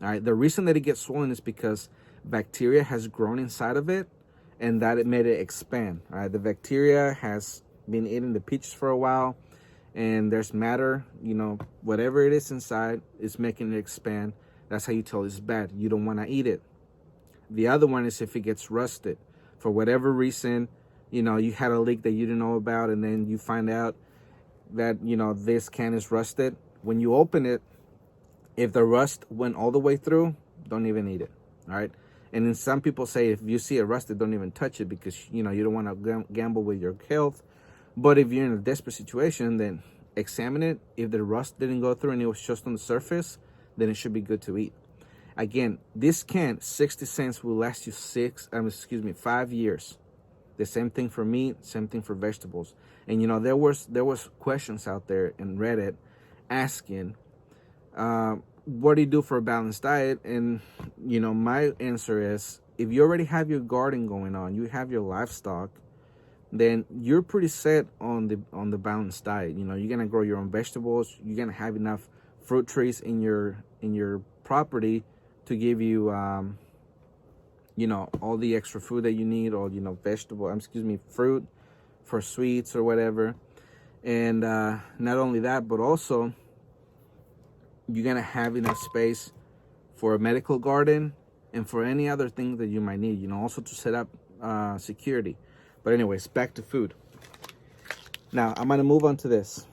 All right, the reason that it gets swollen is because bacteria has grown inside of it and that it made it expand. All right, the bacteria has been eating the peaches for a while and there's matter, you know, whatever it is inside is making it expand. That's how you tell it's bad. You don't want to eat it. The other one is if it gets rusted. For whatever reason, you know, you had a leak that you didn't know about and then you find out that, you know, this can is rusted. When you open it, if the rust went all the way through, don't even eat it, all right? And then some people say if you see it rusted, don't even touch it because, you know, you don't want to gamble with your health. But if you're in a desperate situation, then examine it. If the rust didn't go through and it was just on the surface, then it should be good to eat. Again, this can, 60 cents, will last you 5 years. The same thing for meat, same thing for vegetables. And, you know, there was questions out there in Reddit asking, what do you do for a balanced diet? And, you know, my answer is, if you already have your garden going on, you have your livestock, then you're pretty set on the balanced diet. You know, you're gonna grow your own vegetables. You're gonna have enough fruit trees in your property to give you, you know, all the extra food that you need, or, you know, fruit for sweets or whatever. And not only that, but also you're gonna have enough space for a medical garden and for any other thing that you might need, you know, also to set up security. But anyways, back to food. Now I'm gonna move on to this.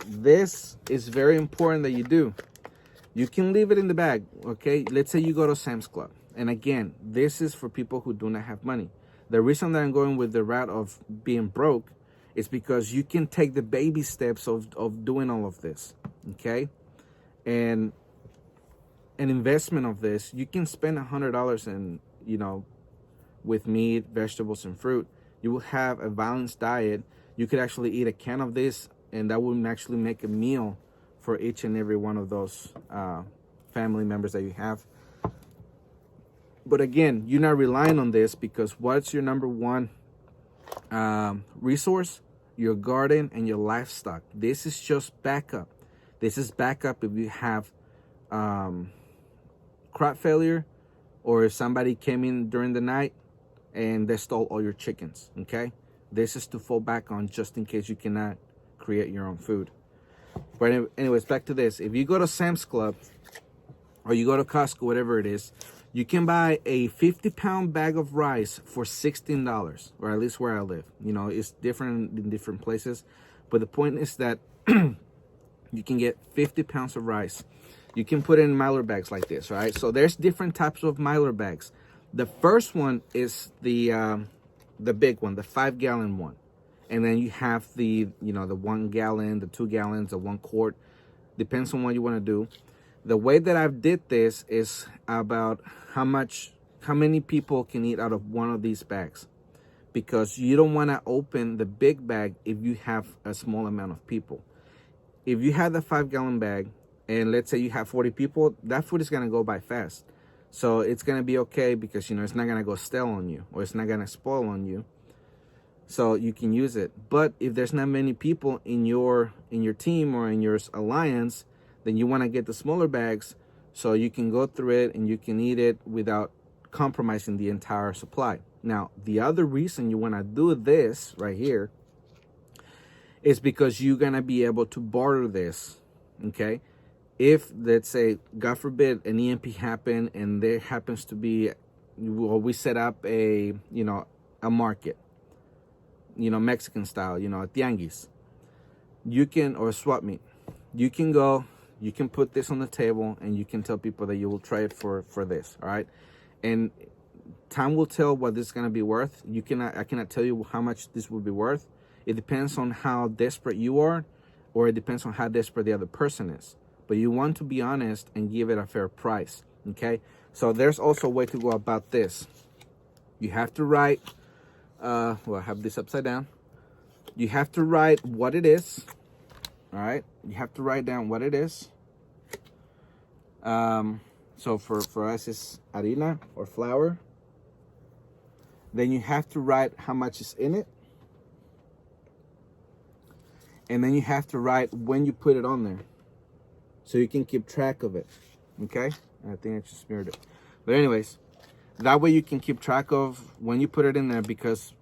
This is very important that you do. You can leave it in the bag, okay? Let's say you go to Sam's Club. And again, this is for people who do not have money. The reason that I'm going with the route of being broke is because you can take the baby steps of doing all of this, okay? And an investment of this, you can spend $100 in, you know, with meat, vegetables, and fruit. You will have a balanced diet. You could actually eat a can of this, and that would actually make a meal for each and every one of those family members that you have. But again, you're not relying on this, because what's your number one resource? Your garden and your livestock. This is just backup. This is backup if you have crop failure, or if somebody came in during the night and they stole all your chickens, okay? This is to fall back on just in case you cannot create your own food. But anyways, back to this. If you go to Sam's Club or you go to Costco, whatever it is, you can buy a 50-pound bag of rice for $16, or at least where I live. You know, it's different in different places. But the point is that you can get 50 pounds of rice. You can put it in Mylar bags like this, right? So there's different types of Mylar bags. The first one is the big one, the 5-gallon one. And then you have the, you know, the 1 gallon, the 2 gallons, the 1 quart. Depends on what you want to do. The way that I did this is about how many people can eat out of one of these bags. Because you don't want to open the big bag if you have a small amount of people. If you have the 5-gallon bag and let's say you have 40 people, that food is going to go by fast. So it's going to be okay because, it's not going to go stale on you, or it's not going to spoil on you. So you can use it. But if there's not many people in your team or in your alliance, then you want to get the smaller bags so you can go through it and you can eat it without compromising the entire supply. Now, the other reason you want to do this right here is because you're going to be able to barter this, okay? If, let's say, God forbid, an EMP happened and there happens to be, well, we set up a market, Mexican style, a tianguis. You can, or swap meet, you can go, you can put this on the table and you can tell people that you will try it for this, all right? And time will tell what this is going to be worth. I cannot tell you how much this will be worth. It depends on how desperate you are, or it depends on how desperate the other person is. But you want to be honest and give it a fair price, okay? So there's also a way to go about this. You have to write, I have this upside down. You have to write what it is, all right? You have to write down what it is. So for us, it's harina or flour. Then you have to write how much is in it. And then you have to write when you put it on there, so you can keep track of it, okay? I think I just smeared it. But anyways, that way you can keep track of when you put it in there, because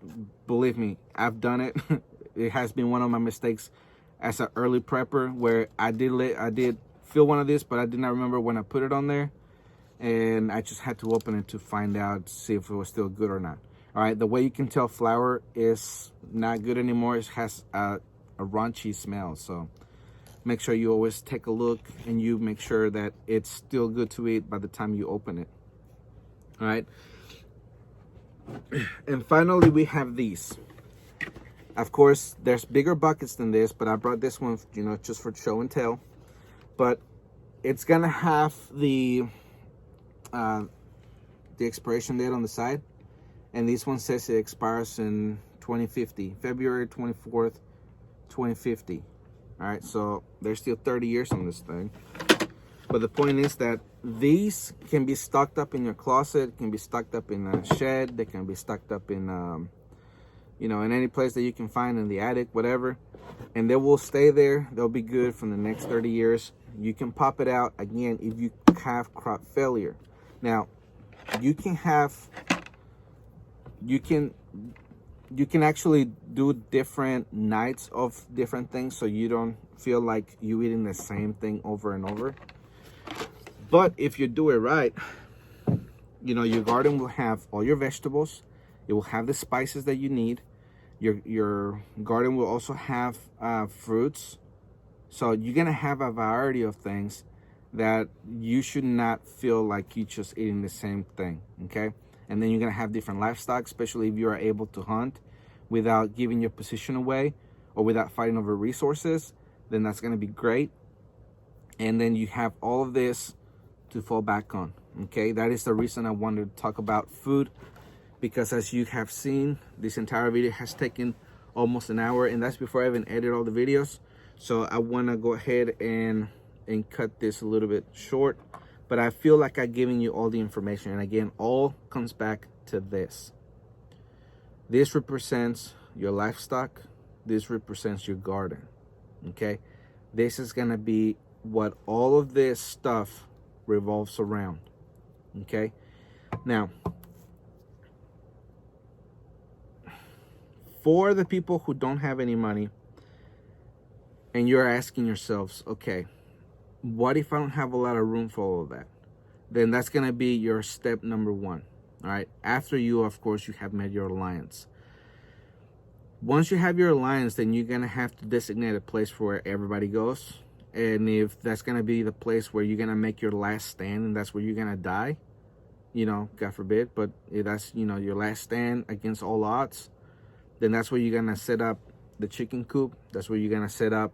believe me, I've done it. It has been one of my mistakes as an early prepper, where I did fill one of these, but I did not remember when I put it on there. And I just had to open it to find out, see if it was still good or not. All right, the way you can tell flour is not good anymore, it has a raunchy smell. So make sure you always take a look and you make sure that it's still good to eat by the time you open it. All right. And finally, we have these. Of course, there's bigger buckets than this, but I brought this one, just for show and tell. But it's gonna have the expiration date on the side, and this one says it expires in 2050, February 24th, 2050. All right, so there's still 30 years on this thing. But the point is that these can be stocked up in your closet, can be stocked up in a shed, they can be stocked up in in any place that you can find, in the attic, whatever, and they will stay there. They'll be good for the next 30 years. You can pop it out again if you have crop failure. Now, you can actually do different nights of different things, so you don't feel like you eating the same thing over and over. But if you do it right, your garden will have all your vegetables. It will have the spices that you need. Your garden will also have fruits. So you're gonna have a variety of things that you should not feel like you're just eating the same thing, okay? And then you're gonna have different livestock, especially if you are able to hunt without giving your position away or without fighting over resources. Then that's gonna be great. And then you have all of this to fall back on, okay? That is the reason I wanted to talk about food, because as you have seen, this entire video has taken almost an hour, and that's before I even edit all the videos. So I want to go ahead and cut this a little bit short, but I feel like I'm giving you all the information. And again, all comes back to this. This represents your livestock. This represents your garden, okay? This is going to be what all of this stuff revolves around, okay? Now, for the people who don't have any money, and you're asking yourselves, okay, what if I don't have a lot of room for all of that? Then that's going to be your step number one, all right? After you, of course, you have made your alliance. Once you have your alliance, then you're going to have to designate a place where everybody goes. And if that's going to be the place where you're going to make your last stand, and that's where you're going to die, God forbid, but if that's, your last stand against all odds, then that's where you're going to set up the chicken coop. That's where you're going to set up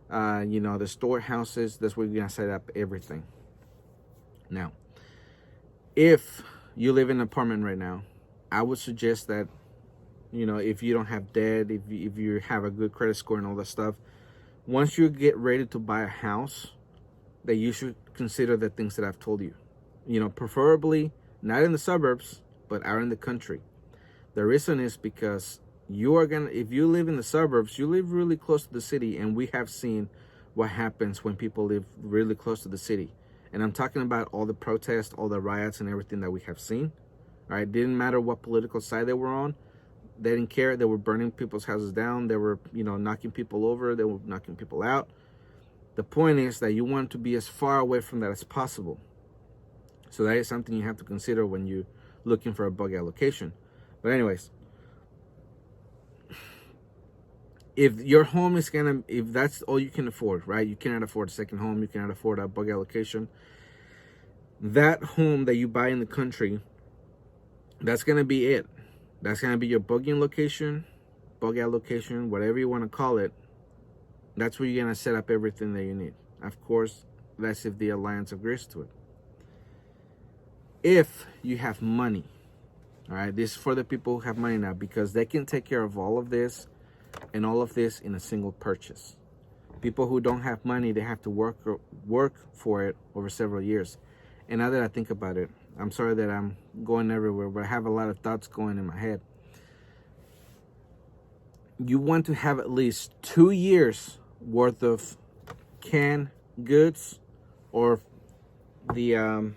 the storehouses. That's where you're gonna set up everything. Now, if you live in an apartment right now, I would suggest that, if you don't have debt, if you have a good credit score and all that stuff, once you get ready to buy a house, that you should consider the things that I've told you. Preferably not in the suburbs, but out in the country. The reason is because if you live in the suburbs, you live really close to the city, and we have seen what happens when people live really close to the city. And I'm talking about all the protests, all the riots and everything that we have seen. All right, didn't matter what political side they were on. They didn't care. They were burning people's houses down. They were, knocking people over. They were knocking people out. The point is that you want to be as far away from that as possible. So that is something you have to consider when you're looking for a bug allocation. But anyways, if your home is if that's all you can afford, right? You cannot afford a second home. You cannot afford a bug allocation. That home that you buy in the country, that's going to be it. That's going to be your bugging location, bug allocation, whatever you want to call it. That's where you're going to set up everything that you need. Of course, that's if the alliance agrees to it. If you have money, all right, this is for the people who have money now, because they can take care of all of this and all of this in a single purchase. People who don't have money, they have to work for it over several years. And now that I think about it, I'm sorry that I'm going everywhere, but I have a lot of thoughts going in my head. You want to have at least 2 years worth of canned goods, or the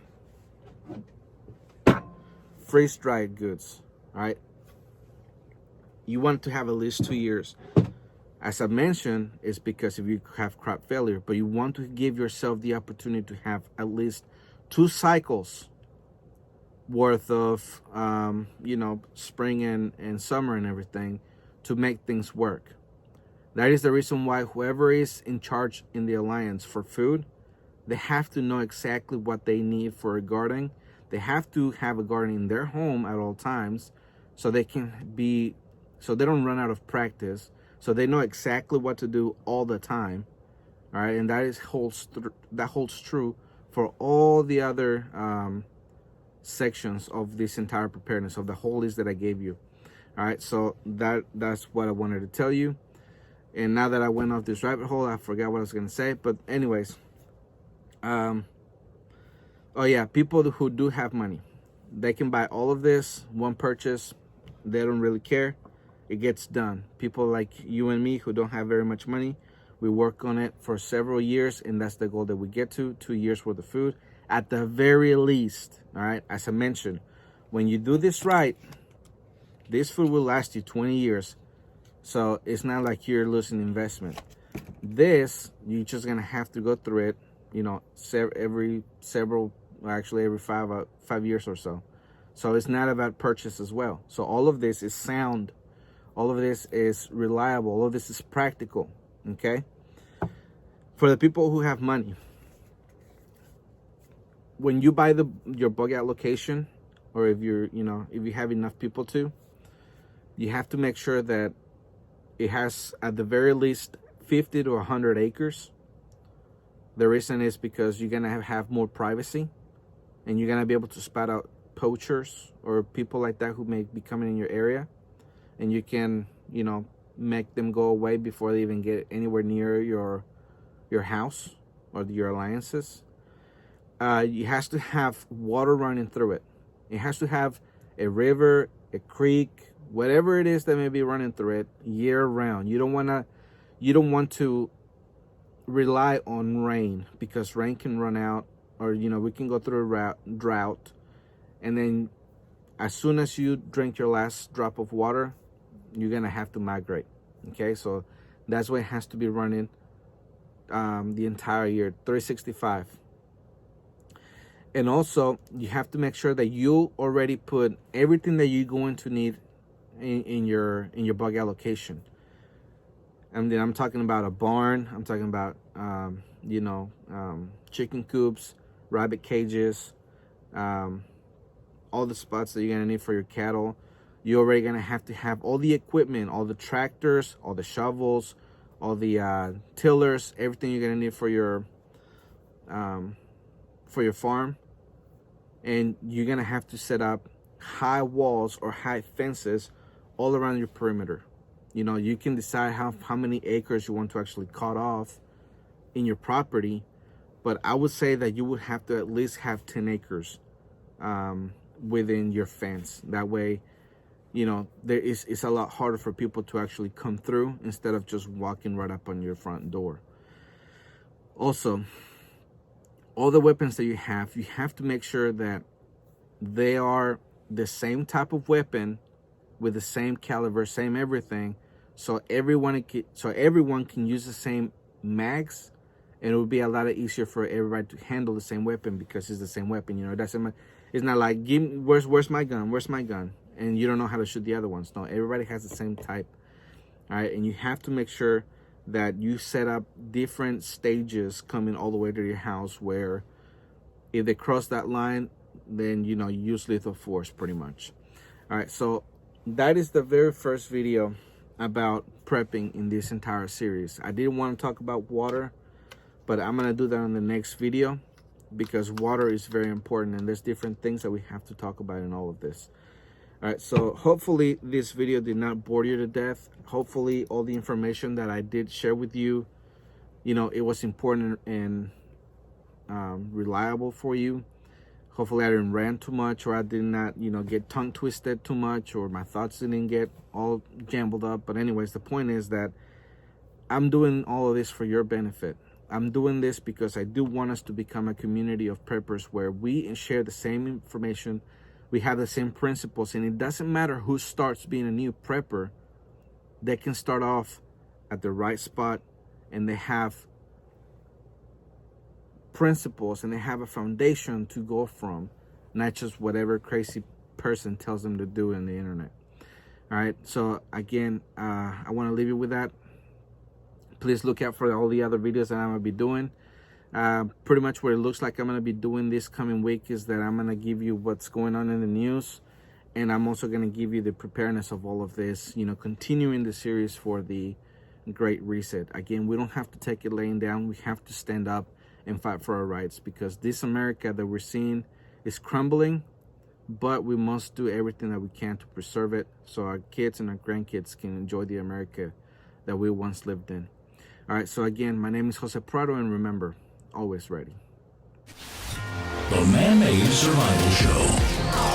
freeze-dried goods, all right? You want to have at least 2 years. As I mentioned, it's because if you have crop failure, but you want to give yourself the opportunity to have at least 2 cycles worth of, spring and summer and everything to make things work. That is the reason why whoever is in charge in the alliance for food, they have to know exactly what they need for a garden. They have to have a garden in their home at all times, so they don't run out of practice, so they know exactly what to do all the time. All right, and that holds true for all the other sections of this entire preparedness, of the whole list that I gave you. All right, so that's what I wanted to tell you. And now that I went off this rabbit hole, I forgot what I was going to say. But anyways, people who do have money, they can buy all of this, one purchase. They don't really care. It gets done. People like you and me who don't have very much money, we work on it for several years, and that's the goal that we get to, 2 years worth of food at the very least. All right, as I mentioned, when you do this right, this food will last you 20 years. So it's not like you're losing investment. This, you're just gonna have to go through it, every 5 years or so. So it's not about purchase as well. So all of this is sound. All of this is reliable. All of this is practical, okay? For the people who have money, when you buy your bug allocation, or if you have enough people to, you have to make sure that it has at the very least 50 to 100 acres. The reason is because you're gonna have more privacy, and you're gonna be able to spot out poachers or people like that who may be coming in your area, and you can make them go away before they even get anywhere near your house or your alliances. It has to have water running through it. It has to have a river, a creek, whatever it is that may be running through it year round. You don't want to rely on rain, because rain can run out, or we can go through a drought, and then as soon as you drink your last drop of water, you're gonna have to migrate. Okay, so that's why it has to be running the entire year, 365. And also, you have to make sure that you already put everything that you're going to need in your bug allocation. And then I'm talking about a barn. I'm talking about chicken coops, rabbit cages, all the spots that you're gonna need for your cattle. You're already gonna have to have all the equipment, all the tractors, all the shovels, all the tillers, everything you're gonna need for your farm. And you're gonna have to set up high walls or high fences all around your perimeter. You can decide how many acres you want to actually cut off in your property, but I would say that you would have to at least have 10 acres within your fence. That way, you know, it's a lot harder for people to actually come through instead of just walking right up on your front door. Also, all the weapons that you have to make sure that they are the same type of weapon with the same caliber, same everything, so everyone can use the same mags, and it would be a lot easier for everybody to handle the same weapon because it's the same weapon. You know, it's not like, where's my gun, and you don't know how to shoot the other ones. No, everybody has the same type. All right, and you have to make sure that you set up different stages coming all the way to your house, where if they cross that line, then, you know, you use lethal force pretty much. All right, so that is the very first video about prepping in this entire series. I didn't want to talk about water, but I'm gonna do that in the next video because water is very important, and there's different things that we have to talk about in all of this. All right, so hopefully this video did not bore you to death. Hopefully all the information that I did share with you, you know, it was important and reliable for you. Hopefully I didn't rant too much, or I did not, you know, get tongue twisted too much, or my thoughts didn't get all jumbled up. But anyways, the point is that I'm doing all of this for your benefit. I'm doing this because I do want us to become a community of preppers where we share the same information, we have the same principles, and it doesn't matter who starts being a new prepper. They can start off at the right spot, and they have principles and they have a foundation to go from, not just whatever crazy person tells them to do in the internet. All right, so again, I want to leave you with that. Please look out for all the other videos that I'm gonna be doing. Pretty much what it looks like I'm gonna be doing this coming week is that I'm gonna give you what's going on in the news, and I'm also gonna give you the preparedness of all of this, you know, continuing the series for the Great Reset. Again, we don't have to take it laying down. We have to stand up and fight for our rights, because this America that we're seeing is crumbling, but we must do everything that we can to preserve it so our kids and our grandkids can enjoy the America that we once lived in. All right, so again, my name is Jose Prado, and remember, always ready. The Man-Made Survival Show.